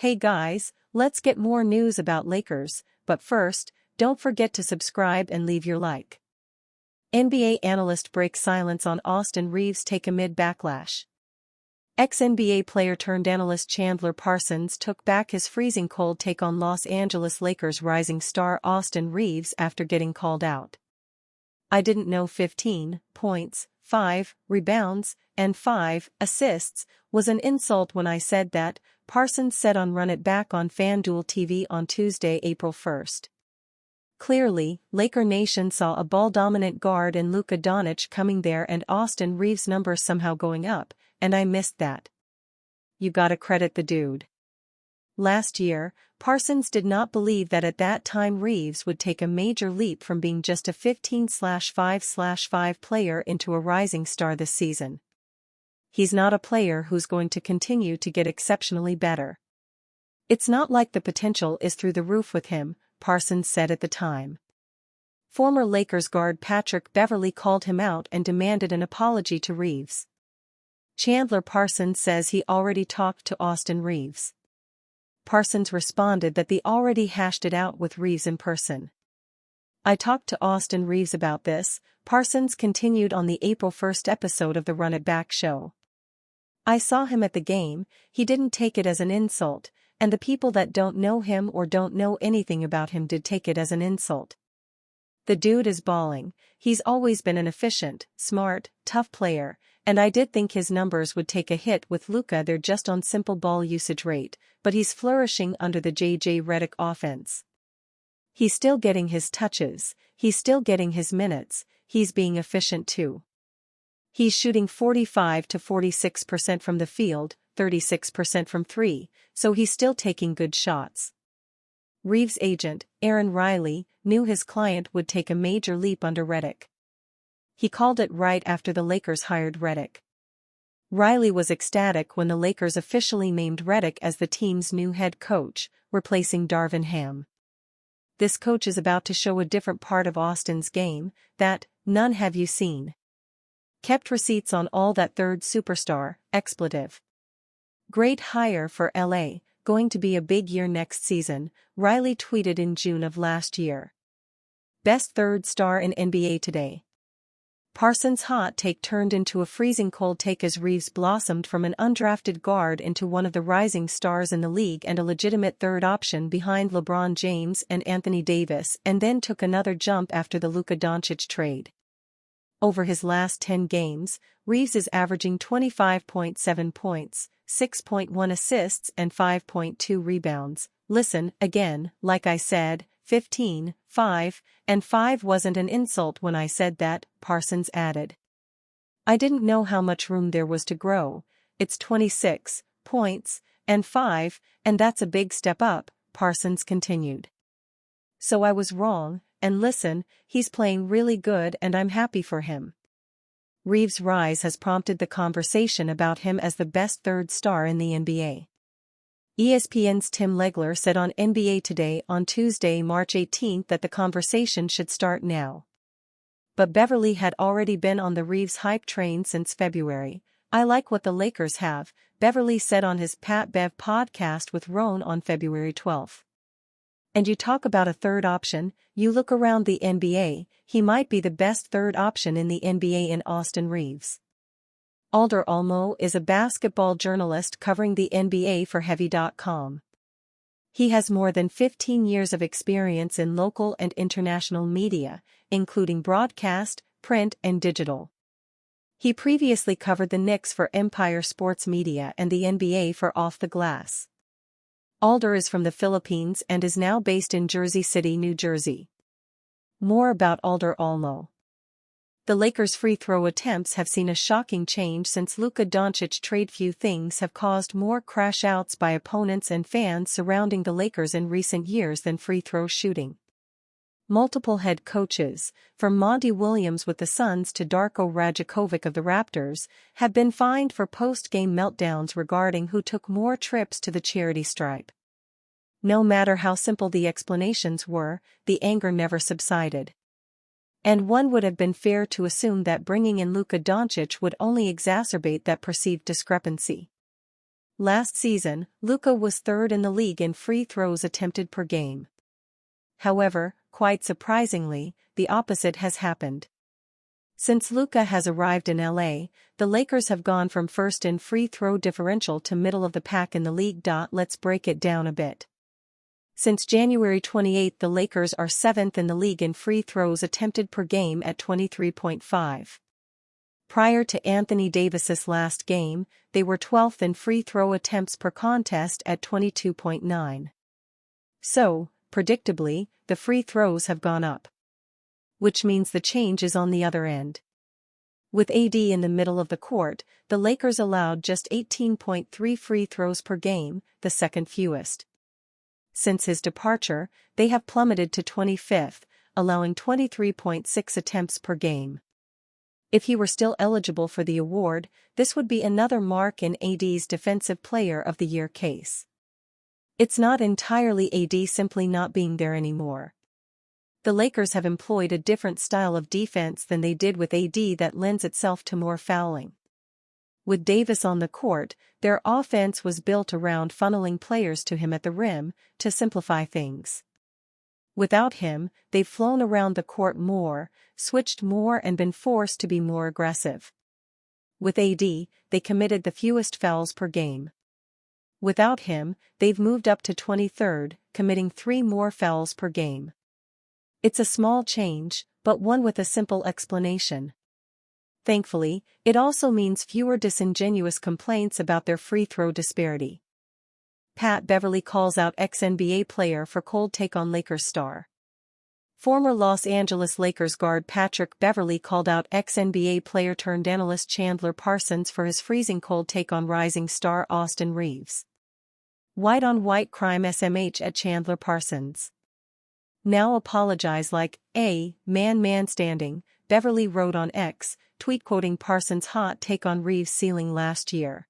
Hey guys, let's get more news about Lakers, but first, don't forget to subscribe and leave your like. NBA analyst breaks silence on Austin Reeves take amid backlash. Ex-NBA player turned analyst Chandler Parsons took back his freezing cold take on Los Angeles Lakers rising star Austin Reeves after getting called out. "I didn't know 15 points, 5 rebounds, and 5 assists was an insult when I said that," Parsons said on Run It Back on FanDuel TV on Tuesday, April 1. Clearly, Laker Nation saw a ball-dominant guard in Luka Doncic coming there and Austin Reeves' numbers somehow going up, and I missed that. You gotta credit the dude. Last year, Parsons did not believe that at that time Reeves would take a major leap from being just a 15/5/5 player into a rising star this season. "He's not a player who's going to continue to get exceptionally better. It's not like the potential is through the roof with him," Parsons said at the time. Former Lakers guard Patrick Beverley called him out and demanded an apology to Reeves. Chandler Parsons says he already talked to Austin Reeves. Parsons responded that they already hashed it out with Reeves in person. "I talked to Austin Reeves about this," Parsons continued on the April 1 episode of the Run It Back show. "I saw him at the game, he didn't take it as an insult, and the people that don't know him or don't know anything about him did take it as an insult. The dude is balling, he's always been an efficient, smart, tough player, and I did think his numbers would take a hit with Luka. They're just on simple ball usage rate, but he's flourishing under the JJ Redick offense. He's still getting his touches, he's still getting his minutes, he's being efficient too. He's shooting 45 to 46% from the field, 36% from three, so he's still taking good shots." Reeves' agent, Aaron Riley, knew his client would take a major leap under Redick. He called it right after the Lakers hired Redick. Riley was ecstatic when the Lakers officially named Redick as the team's new head coach, replacing Darvin Ham. "This coach is about to show a different part of Austin's game that none have you seen. Kept receipts on all that third superstar, expletive. Great hire for LA, going to be a big year next season," Riley tweeted in June of last year. Best third star in NBA today. Parsons' hot take turned into a freezing cold take as Reeves blossomed from an undrafted guard into one of the rising stars in the league and a legitimate third option behind LeBron James and Anthony Davis, and then took another jump after the Luka Doncic trade. Over his last 10 games, Reeves is averaging 25.7 points, 6.1 assists and 5.2 rebounds. "Listen, again, like I said, 15, 5, and 5 wasn't an insult when I said that," Parsons added. "I didn't know how much room there was to grow. It's 26 points and 5, and that's a big step up," Parsons continued. "So I was wrong, and listen, he's playing really good and I'm happy for him." Reeves' rise has prompted the conversation about him as the best third star in the NBA. ESPN's Tim Legler said on NBA Today on Tuesday, March 18 that the conversation should start now. But Beverley had already been on the Reeves hype train since February. "I like what the Lakers have," Beverley said on his Pat Bev podcast with Roan on February 12. "And you talk about a third option, you look around the NBA, he might be the best third option in the NBA in Austin Reeves." Alder Almo is a basketball journalist covering the NBA for Heavy.com. He has more than 15 years of experience in local and international media, including broadcast, print and digital. He previously covered the Knicks for Empire Sports Media and the NBA for Off the Glass. Alder is from the Philippines and is now based in Jersey City, New Jersey. More about Alder Almo. The Lakers' free throw attempts have seen a shocking change since Luka Doncic trade. Few things have caused more crash outs by opponents and fans surrounding the Lakers in recent years than free throw shooting. Multiple head coaches, from Monty Williams with the Suns to Darko Rajakovic of the Raptors, have been fined for post-game meltdowns regarding who took more trips to the charity stripe. No matter how simple the explanations were, the anger never subsided. And one would have been fair to assume that bringing in Luka Doncic would only exacerbate that perceived discrepancy. Last season, Luka was third in the league in free throws attempted per game. However, quite surprisingly, the opposite has happened. Since Luka has arrived in LA, the Lakers have gone from first in free throw differential to middle of the pack in the league. Let's break it down a bit. Since January 28, the Lakers are 7th in the league in free throws attempted per game at 23.5. Prior to Anthony Davis's last game, they were 12th in free throw attempts per contest at 22.9. So, predictably, the free throws have gone up. Which means the change is on the other end. With AD in the middle of the court, the Lakers allowed just 18.3 free throws per game, the second fewest. Since his departure, they have plummeted to 25th, allowing 23.6 attempts per game. If he were still eligible for the award, this would be another mark in AD's Defensive Player of the Year case. It's not entirely AD simply not being there anymore. The Lakers have employed a different style of defense than they did with AD that lends itself to more fouling. With Davis on the court, their offense was built around funneling players to him at the rim, to simplify things. Without him, they've flown around the court more, switched more and been forced to be more aggressive. With AD, they committed the fewest fouls per game. Without him, they've moved up to 23rd, committing 3 more fouls per game. It's a small change, but one with a simple explanation. Thankfully, it also means fewer disingenuous complaints about their free throw disparity. Pat Beverley calls out ex-NBA player for cold take on Lakers star. Former Los Angeles Lakers guard Patrick Beverley called out ex-NBA player turned analyst Chandler Parsons for his freezing cold take on rising star Austin Reeves. White-on-white crime SMH at Chandler Parsons. Now apologize like, man standing, Beverley wrote on X, tweet quoting Parsons' hot take on Reeves' ceiling last year.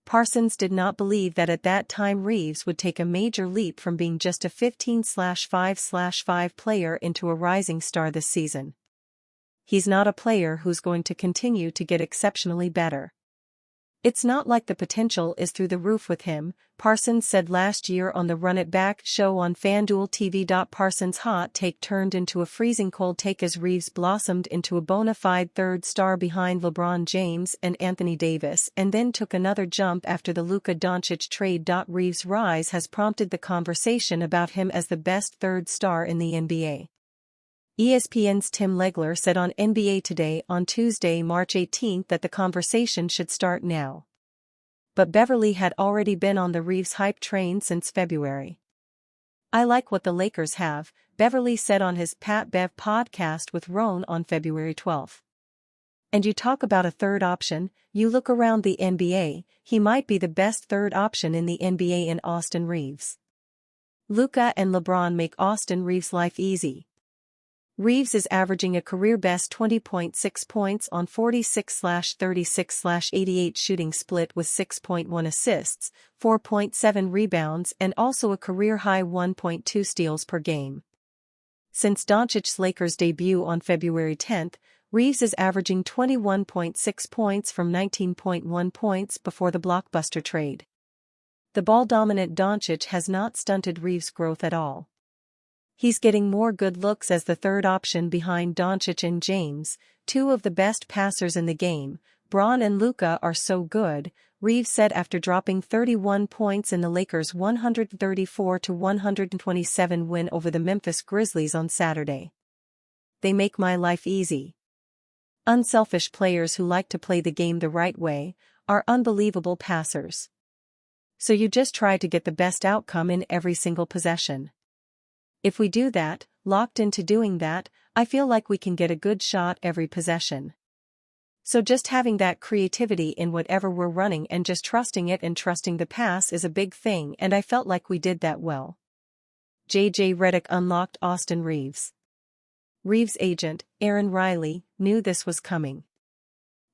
Parsons did not believe that at that time Reeves would take a major leap from being just a 15/5/5 player into a rising star this season. He's not a player who's going to continue to get exceptionally better. It's not like the potential is through the roof with him, Parsons said last year on the Run It Back show on FanDuel TV. Parsons' hot take turned into a freezing cold take as Reeves blossomed into a bona fide third star behind LeBron James and Anthony Davis and then took another jump after the Luka Doncic trade. Reeves' rise has prompted the conversation about him as the best third star in the NBA. ESPN's Tim Legler said on NBA Today on Tuesday, March 18 that the conversation should start now. But Beverley had already been on the Reeves hype train since February. I like what the Lakers have, Beverley said on his Pat Bev podcast with Roan on February 12. And you talk about a third option, you look around the NBA, he might be the best third option in the NBA in Austin Reeves. Luka and LeBron make Austin Reeves' life easy. Reeves is averaging a career-best 20.6 points on 46/36/88 shooting split with 6.1 assists, 4.7 rebounds and also a career-high 1.2 steals per game. Since Doncic's Lakers debut on February 10, Reeves is averaging 21.6 points from 19.1 points before the blockbuster trade. The ball-dominant Doncic has not stunted Reeves' growth at all. He's getting more good looks as the third option behind Doncic and James, 2 of the best passers in the game. Bron and Luka are so good, Reeves said after dropping 31 points in the Lakers' 134-127 win over the Memphis Grizzlies on Saturday. They make my life easy. Unselfish players who like to play the game the right way are unbelievable passers. So you just try to get the best outcome in every single possession. If we do that, locked into doing that, I feel like we can get a good shot every possession. So just having that creativity in whatever we're running and just trusting it and trusting the pass is a big thing, and I felt like we did that well. JJ Redick unlocked Austin Reeves. Reeves' agent, Aaron Riley, knew this was coming.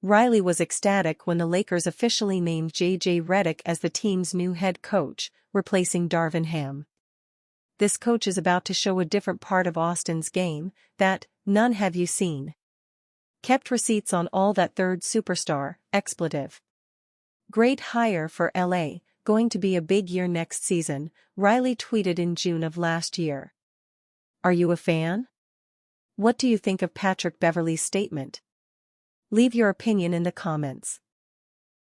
Riley was ecstatic when the Lakers officially named JJ Redick as the team's new head coach, replacing Darvin Ham. This coach is about to show a different part of Austin's game, that, none have you seen. Kept receipts on all that third superstar, expletive. Great hire for LA, going to be a big year next season, Riley tweeted in June of last year. Are you a fan? What do you think of Patrick Beverley's statement? Leave your opinion in the comments.